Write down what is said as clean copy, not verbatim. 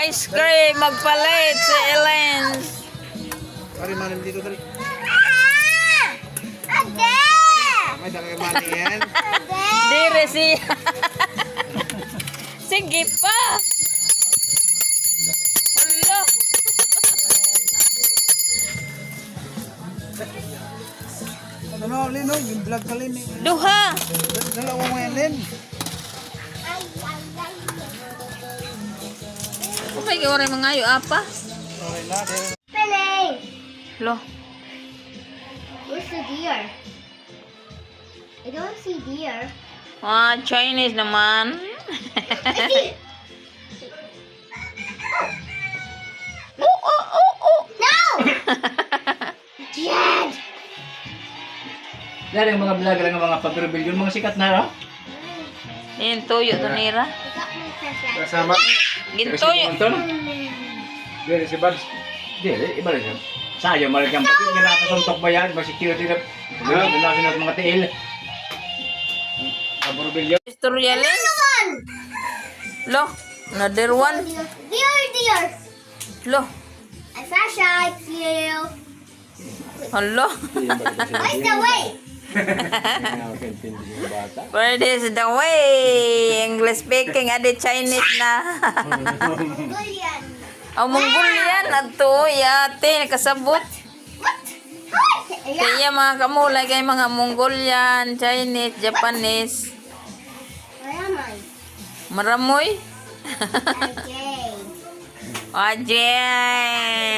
Ice cream, magpalit si Elens. Pari manim dito dali. Ate! May dala kay mani yan. Dire si... Sige pa. Hello. Ano, Lin, yung vlog ka, Lin. Duha. Dalawa mo yan, Lin. Okay, kaya mga ayo apa? Okay na, dahil. Pele! Lo. Where's the deer? I don't see deer. Ah, Chinese naman. I see! No! Dad! Dari ang mga vlogger ang mga pag-reveal yung mga sikat na, no? Yan, tuyo to nira. I got my present. Kasama. Gintuyo. Dari si Bads. Dari, iba rin siya. Sayang malag yung pati. Nga nakasuntok ba yan? Ba security na. Dalasin at mga tiil. Pag-reveal yun. Istorya Len. One! Lo. Another one. Deer! Lo. I flashlight you. Hello. Where's the way? Where is the way? English speaking, adi Chinese na. Mongolian. Oh, Mongolian. Ato, yate, nakasabot. What? Hi! Kaya mga kamulay kay mga Mongolian, Chinese, Japanese. Where am I? Maramoy. Okay. Ajay.